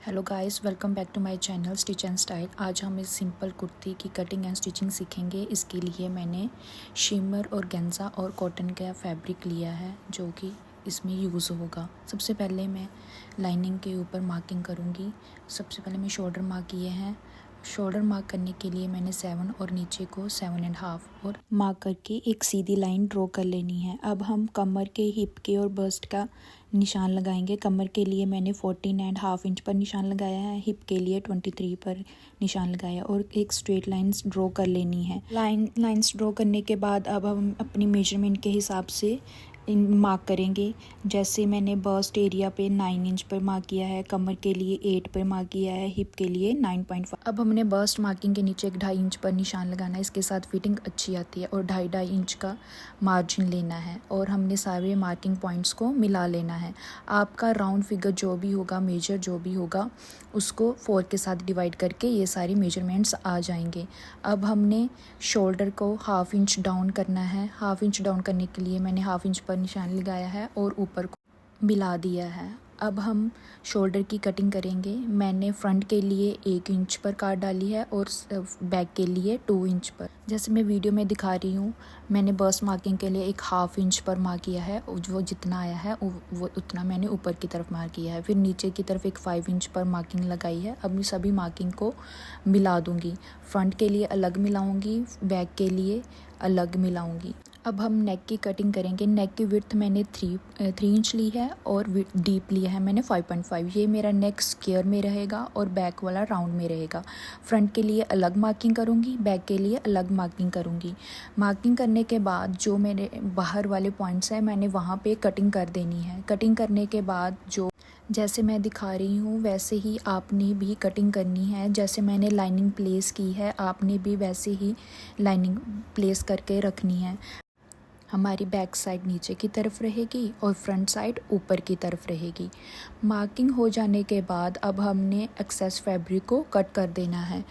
Hello guys, welcome back to my channel stitch and style. आज हम इस simple kurti की कटिंग एंड स्टिचिंग सीखेंगे। इसके लिए मैंने शिमर और गेंजा और कॉटन का फैब्रिक लिया है जो कि इसमें यूज़ होगा। सबसे पहले मैं लाइनिंग के ऊपर मार्किंग करूँगी। सबसे पहले मैं शोल्डर मार्क किए हैं। शोल्डर मार्क करने के लिए मैंने 7 और नीचे को 7.5 और मार्क करके एक सीधी लाइन ड्रॉ कर लेनी है। अब हम कमर के, हिप के और बस्ट का निशान लगाएंगे। कमर के लिए मैंने 14.5 इंच पर निशान लगाया है, हिप के लिए 23 पर निशान लगाया और एक स्ट्रेट लाइंस ड्रॉ कर लेनी है। लाइंस ड्रॉ करने के बाद अब हम अपनी मेजरमेंट के हिसाब से मार्क करेंगे। जैसे मैंने बस्ट एरिया पे 9 इंच पर मार्क किया है, कमर के लिए 8 पर मार्क किया है, हिप के लिए 9.5। अब हमने बस्ट मार्किंग के नीचे 1.5 इंच पर निशान लगाना है। इसके साथ फिटिंग अच्छी आती है और 2.5 इंच का मार्जिन लेना है और हमने सारे मार्किंग पॉइंट्स को मिला लेना है। आपका राउंड फिगर जो भी होगा, मेजर जो भी होगा, उसको 4 के साथ डिवाइड करके ये सारी मेजरमेंट्स आ जाएंगे। अब हमने शोल्डर को 1/2 इंच डाउन करना है। 1/2 इंच डाउन करने के लिए मैंने 1/2 इंच पर निशान लगाया है और ऊपर को मिला दिया है। अब हम शोल्डर की कटिंग करेंगे। मैंने फ्रंट के लिए 1 इंच पर काट डाली है और बैक के लिए 2 इंच पर। जैसे मैं वीडियो में दिखा रही हूँ, मैंने बस्ट मार्किंग के लिए 1/2 इंच पर मार्क किया है। वो जितना आया है वो उतना मैंने ऊपर की तरफ मार्क किया है। फिर नीचे की तरफ एक 5 इंच पर मार्किंग लगाई है। अब मैं सभी मार्किंग को मिला दूँगी। फ्रंट के लिए अलग मिलाऊँगी, बैक के लिए अलग मिलाऊँगी। अब हम नेक की कटिंग करेंगे। नेक की विड्थ मैंने 3 इंच ली है और डीप लिया है मैंने 5.5। ये मेरा नेक स्क्वायर में रहेगा और बैक वाला राउंड में रहेगा। फ्रंट के लिए अलग मार्किंग करूँगी, बैक के लिए अलग मार्किंग करूँगी। मार्किंग करने के बाद जो मेरे बाहर वाले पॉइंट्स हैं, मैंने वहाँ पे कटिंग कर देनी है। कटिंग करने के बाद जैसे मैं दिखा रही हूँ वैसे ही आपने भी कटिंग करनी है। जैसे मैंने लाइनिंग प्लेस की है, आपने भी वैसे ही लाइनिंग प्लेस करके रखनी है। हमारी बैक साइड नीचे की तरफ रहेगी और फ्रंट साइड ऊपर की तरफ रहेगी। मार्किंग हो जाने के बाद अब हमने एक्सेस फैब्रिक को कट कर देना है।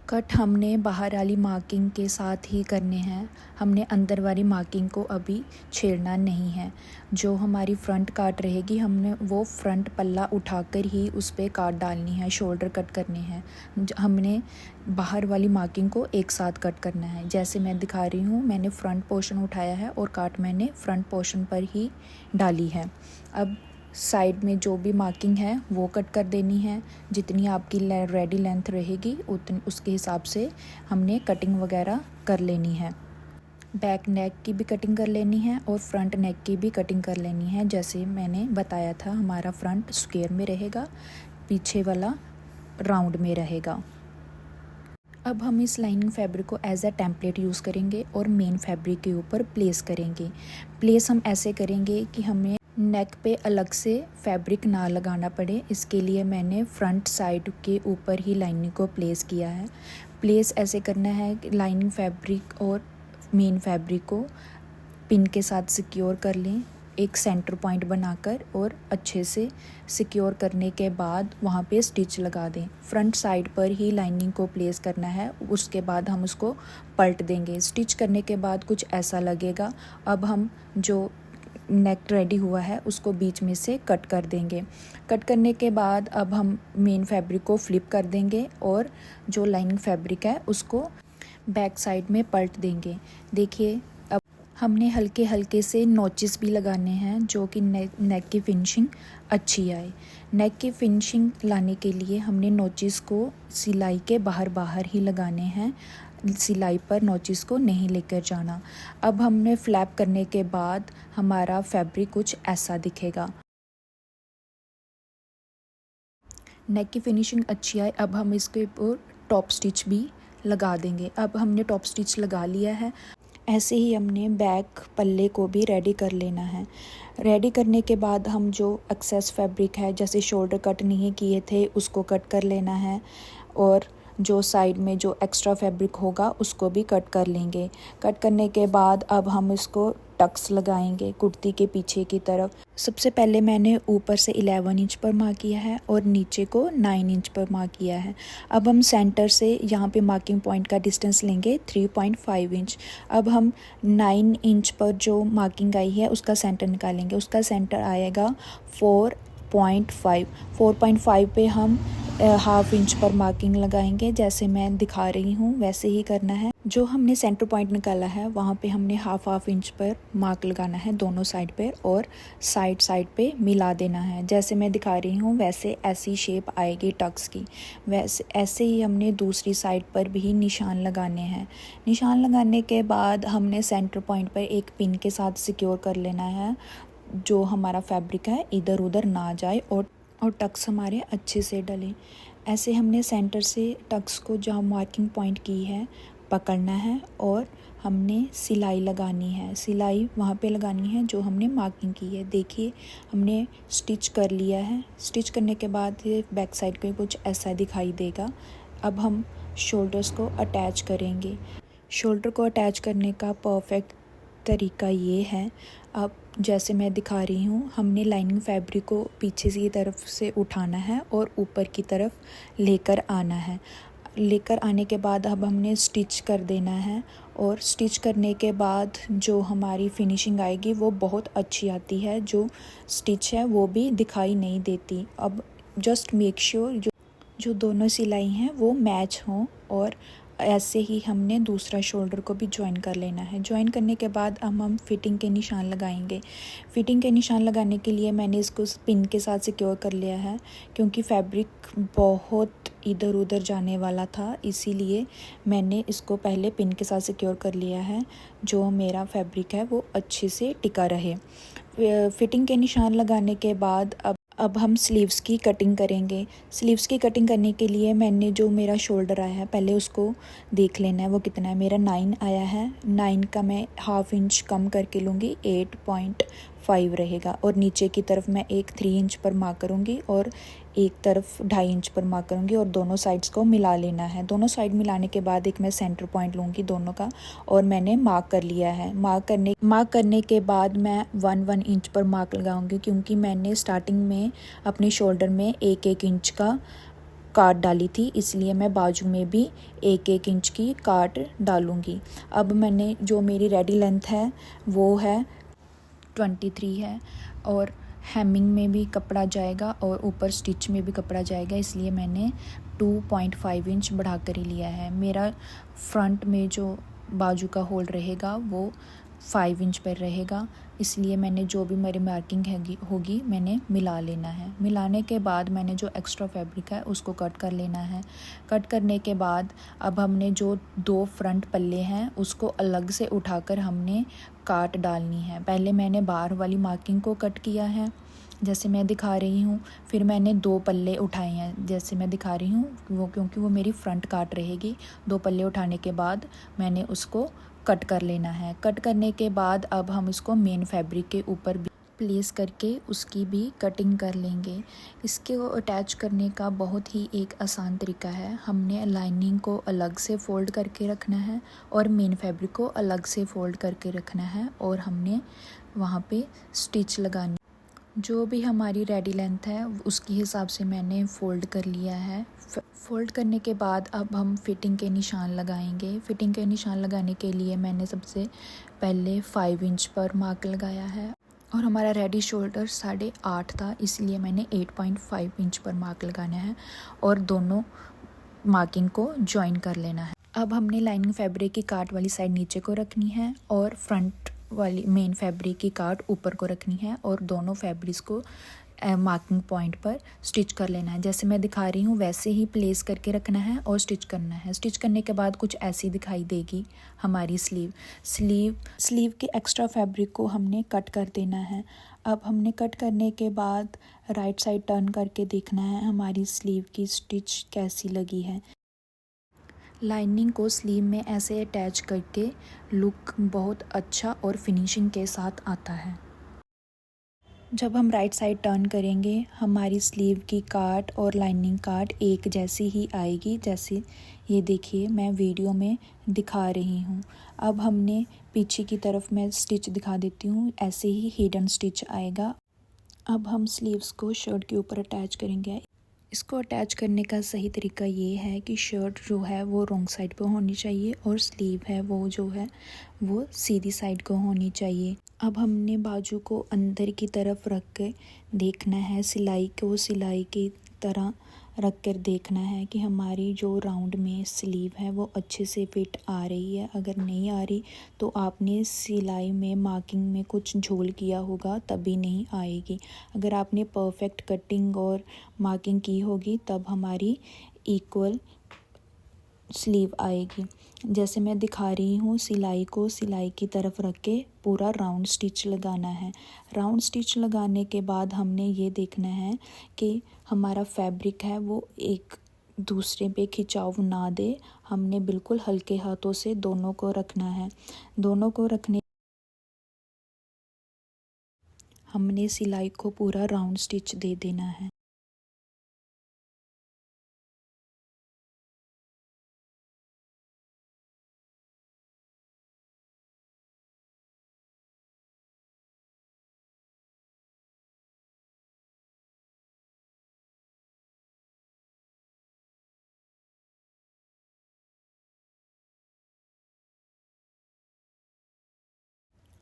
कट हमने बाहर वाली मार्किंग के साथ ही करने हैं। हमने अंदर वाली मार्किंग को अभी छेड़ना नहीं है। जो हमारी फ्रंट काट रहेगी, हमने वो फ्रंट पल्ला उठाकर ही उस पर काट डालनी है। शोल्डर कट करने हैं। हमने बाहर वाली मार्किंग को एक साथ कट करना है। जैसे मैं दिखा रही हूँ, मैंने फ्रंट पोर्शन उठाया है और काट मैंने फ्रंट पोर्शन पर ही डाली है। अब साइड में जो भी मार्किंग है वो कट कर देनी है। जितनी आपकी रेडी लेंथ रहेगी उसके हिसाब से हमने कटिंग वगैरह कर लेनी है। बैक नेक की भी कटिंग कर लेनी है और फ्रंट नेक की भी कटिंग कर लेनी है। जैसे मैंने बताया था, हमारा फ्रंट स्क्वायर में रहेगा, पीछे वाला राउंड में रहेगा। अब हम इस लाइनिंग फैब्रिक को एज अ टेम्पलेट यूज़ करेंगे और मेन फैब्रिक के ऊपर प्लेस करेंगे। प्लेस हम ऐसे करेंगे कि हमें नेक पे अलग से फैब्रिक ना लगाना पड़े। इसके लिए मैंने फ्रंट साइड के ऊपर ही लाइनिंग को प्लेस किया है। प्लेस ऐसे करना है कि लाइनिंग फैब्रिक और मेन फैब्रिक को पिन के साथ सिक्योर कर लें, एक सेंटर पॉइंट बनाकर, और अच्छे से सिक्योर करने के बाद वहाँ पे स्टिच लगा दें। फ्रंट साइड पर ही लाइनिंग को प्लेस करना है। उसके बाद हम उसको पलट देंगे। स्टिच करने के बाद कुछ ऐसा लगेगा। अब हम जो नेक रेडी हुआ है उसको बीच में से कट कर देंगे। कट करने के बाद अब हम मेन फैब्रिक को फ्लिप कर देंगे और जो लाइनिंग फैब्रिक है उसको बैक साइड में पलट देंगे। देखिए, अब हमने हल्के हल्के से नोचेस भी लगाने हैं जो कि नेक की फिनिशिंग अच्छी आए। नेक की फिनिशिंग लाने के लिए हमने नोचेस को सिलाई के बाहर बाहर ही लगाने हैं। सिलाई पर नोचेस को नहीं लेकर जाना। अब हमने फ्लैप करने के बाद हमारा फैब्रिक कुछ ऐसा दिखेगा। नेक की फिनिशिंग अच्छी आए, अब हम इसके ऊपर टॉप स्टिच भी लगा देंगे। अब हमने टॉप स्टिच लगा लिया है। ऐसे ही हमने बैक पल्ले को भी रेडी कर लेना है। रेडी करने के बाद हम जो एक्सेस फैब्रिक है, जैसे शोल्डर कट नहीं किए थे, उसको कट कर लेना है और जो साइड में जो एक्स्ट्रा फैब्रिक होगा उसको भी कट कर लेंगे। कट करने के बाद अब हम इसको टक्स लगाएंगे कुर्ती के पीछे की तरफ। सबसे पहले मैंने ऊपर से 11 इंच पर मार्क किया है और नीचे को 9 इंच पर मार्क किया है। अब हम सेंटर से यहाँ पे मार्किंग पॉइंट का डिस्टेंस लेंगे 3.5 इंच। अब हम 9 इंच पर जो मार्किंग आई है उसका सेंटर निकालेंगे। उसका सेंटर आएगा 4 4.5 पे हम हाफ इंच पर मार्किंग लगाएंगे। जैसे मैं दिखा रही हूँ वैसे ही करना है। जो हमने सेंटर पॉइंट निकाला है वहाँ पे हमने हाफ इंच पर मार्क लगाना है दोनों साइड पर, और साइड पे मिला देना है। जैसे मैं दिखा रही हूँ वैसे ऐसी शेप आएगी टक्स की। वैसे ऐसे ही हमने दूसरी साइड पर भी निशान लगाने हैं। निशान लगाने के बाद हमने सेंटर पॉइंट पर एक पिन के साथ सिक्योर कर लेना है, जो हमारा फैब्रिक है इधर उधर ना जाए और टक्स हमारे अच्छे से डलें। ऐसे हमने सेंटर से टक्स को जहाँ मार्किंग पॉइंट की है पकड़ना है, और हमने सिलाई लगानी है। सिलाई वहाँ पे लगानी है जो हमने मार्किंग की है। देखिए हमने स्टिच कर लिया है। स्टिच करने के बाद ये बैक साइड को कुछ ऐसा दिखाई देगा। अब हम शोल्डर्स को अटैच करेंगे। शोल्डर को अटैच करने का परफेक्ट तरीका ये है। अब जैसे मैं दिखा रही हूँ, हमने लाइनिंग फैब्रिक को पीछे की तरफ से उठाना है और ऊपर की तरफ लेकर आना है। लेकर आने के बाद अब हमने स्टिच कर देना है, और स्टिच करने के बाद जो हमारी फिनिशिंग आएगी वो बहुत अच्छी आती है। जो स्टिच है वो भी दिखाई नहीं देती। अब जस्ट मेक श्योर जो दोनों सिलाई हैं वो मैच हों, और ऐसे ही हमने दूसरा शोल्डर को भी ज्वाइन कर लेना है। ज्वाइन करने के बाद अब हम फिटिंग के निशान लगाएंगे। फिटिंग के निशान लगाने के लिए मैंने इसको पिन के साथ सिक्योर कर लिया है, क्योंकि फैब्रिक बहुत इधर उधर जाने वाला था, इसीलिए मैंने इसको पहले पिन के साथ सिक्योर कर लिया है, जो मेरा फैब्रिक है वो अच्छे से टिका रहे। फिटिंग के निशान लगाने के बाद अब हम स्लीव्स की कटिंग करेंगे। स्लीव्स की कटिंग करने के लिए मैंने जो मेरा शोल्डर आया है पहले उसको देख लेना है वो कितना है। मेरा 9 आया है। 9 का मैं हाफ इंच कम करके लूँगी, 8.5 रहेगा। और नीचे की तरफ मैं एक 3 इंच पर मार्क करूँगी और एक तरफ 2.5 इंच पर मार्क करूँगी, और दोनों साइड्स को मिला लेना है। दोनों साइड मिलाने के बाद एक मैं सेंटर पॉइंट लूँगी दोनों का, और मैंने मार्क कर लिया है। मार्क करने के बाद मैं 1 इंच पर मार्क लगाऊंगी, क्योंकि मैंने स्टार्टिंग में अपने शोल्डर में 1 इंच का काट डाली थी, इसलिए मैं बाजू में भी 1 इंच की काट डालूंगी। अब मैंने जो मेरी रेडी लेंथ है वो है 23 है, और हेमिंग में भी कपड़ा जाएगा और ऊपर स्टिच में भी कपड़ा जाएगा, इसलिए मैंने 2.5 इंच बढ़ा कर ही लिया है। मेरा फ्रंट में जो बाजू का होल रहेगा वो 5 इंच पर रहेगा, इसलिए मैंने जो भी मेरी मार्किंग होगी मैंने मिला लेना है। मिलाने के बाद मैंने जो एक्स्ट्रा फैब्रिक है उसको कट कर लेना है। कट करने के बाद अब हमने जो 2 फ्रंट पल्ले हैं उसको अलग से उठाकर हमने काट डालनी है। पहले मैंने बाहर वाली मार्किंग को कट किया है जैसे मैं दिखा रही हूँ, फिर मैंने 2 पल्ले उठाए हैं जैसे मैं दिखा रही हूँ, वो क्योंकि वो मेरी फ्रंट काट रहेगी। 2 पल्ले उठाने के बाद मैंने उसको कट कर लेना है। कट करने के बाद अब हम इसको मेन फैब्रिक के ऊपर भी प्लेस करके उसकी भी कटिंग कर लेंगे। इसके अटैच करने का बहुत ही एक आसान तरीका है। हमने लाइनिंग को अलग से फ़ोल्ड करके रखना है और मेन फैब्रिक को अलग से फ़ोल्ड करके रखना है, और हमने वहाँ पे स्टिच लगानी। जो भी हमारी रेडी लेंथ है उसके हिसाब से मैंने फ़ोल्ड कर लिया है। फ़ोल्ड करने के बाद अब हम फिटिंग के निशान लगाएंगे। फिटिंग के निशान लगाने के लिए मैंने सबसे पहले 5 इंच पर मार्क लगाया है, और हमारा रेडी शोल्डर 8.5 था, इसलिए मैंने 8.5 इंच पर मार्क लगाना है और दोनों मार्किंग को जॉइन कर लेना है। अब हमने लाइनिंग फैब्रिक की काट वाली साइड नीचे को रखनी है और फ्रंट वाली मेन फैब्रिक की काट ऊपर को रखनी है, और दोनों फैब्रिक्स को मार्किंग पॉइंट पर स्टिच कर लेना है। जैसे मैं दिखा रही हूँ वैसे ही प्लेस करके रखना है और स्टिच करना है। स्टिच करने के बाद कुछ ऐसी दिखाई देगी हमारी स्लीव के एक्स्ट्रा फैब्रिक को हमने कट कर देना है। अब हमने कट करने के बाद राइट साइड टर्न करके देखना है हमारी स्लीव की स्टिच कैसी लगी है। लाइनिंग को स्लीव में ऐसे अटैच करके लुक बहुत अच्छा और फिनिशिंग के साथ आता है। जब हम राइट साइड टर्न करेंगे हमारी स्लीव की काट और लाइनिंग काट एक जैसी ही आएगी, जैसे ये देखिए मैं वीडियो में दिखा रही हूँ। अब हमने पीछे की तरफ मैं स्टिच दिखा देती हूँ, ऐसे ही हिडन स्टिच आएगा। अब हम स्लीव्स को शर्ट के ऊपर अटैच करेंगे। इसको अटैच करने का सही तरीका ये है कि शर्ट जो है वो रॉन्ग साइड पे होनी चाहिए और स्लीव है वो जो है वो सीधी साइड को होनी चाहिए। अब हमने बाजू को अंदर की तरफ रख के देखना है, सिलाई को सिलाई की तरह रख कर देखना है कि हमारी जो राउंड में स्लीव है वो अच्छे से फिट आ रही है। अगर नहीं आ रही तो आपने सिलाई में मार्किंग में कुछ झोल किया होगा तभी नहीं आएगी। अगर आपने परफेक्ट कटिंग और मार्किंग की होगी तब हमारी इक्वल स्लीव आएगी। जैसे मैं दिखा रही हूँ, सिलाई को सिलाई की तरफ रख के पूरा राउंड स्टिच लगाना है। राउंड स्टिच लगाने के बाद हमने ये देखना है कि हमारा फैब्रिक है वो एक दूसरे पे खिंचाव ना दे। हमने बिल्कुल हल्के हाथों से दोनों को रखना है। दोनों को रखने हमने सिलाई को पूरा राउंड स्टिच दे देना है।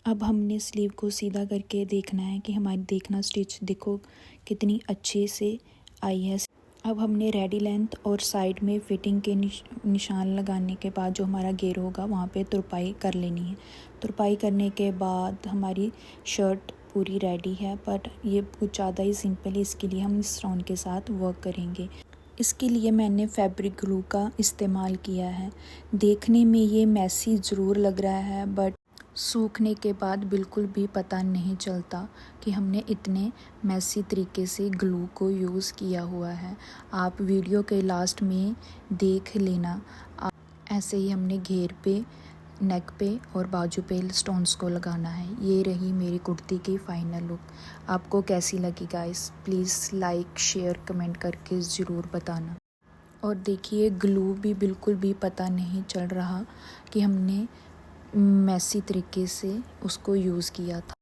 अब हमने स्लीव को सीधा करके देखना है कि हमारी देखना स्टिच देखो कितनी अच्छे से आई है। अब हमने रेडी लेंथ और साइड में फिटिंग के निशान लगाने के बाद जो हमारा घेर होगा वहाँ पे तुरपाई कर लेनी है। तुरपाई करने के बाद हमारी शर्ट पूरी रेडी है, बट ये कुछ ज़्यादा ही सिंपल है, इसके लिए हम इस राउंड के साथ वर्क करेंगे। इसके लिए मैंने फैब्रिक ग्लू का इस्तेमाल किया है। देखने में ये मैसी ज़रूर लग रहा है, बट सूखने के बाद बिल्कुल भी पता नहीं चलता कि हमने इतने मैसी तरीके से ग्लू को यूज़ किया हुआ है। आप वीडियो के लास्ट में देख लेना। ऐसे ही हमने घेर पे, नेक पे और बाजू पे स्टोन्स को लगाना है। ये रही मेरी कुर्ती की फ़ाइनल लुक। आपको कैसी लगी guys? Please like share comment करके ज़रूर बताना। और देखिए ग्लू भी बिल्कुल भी पता नहीं चल रहा कि हमने मैसी तरीके से उसको यूज़ किया था।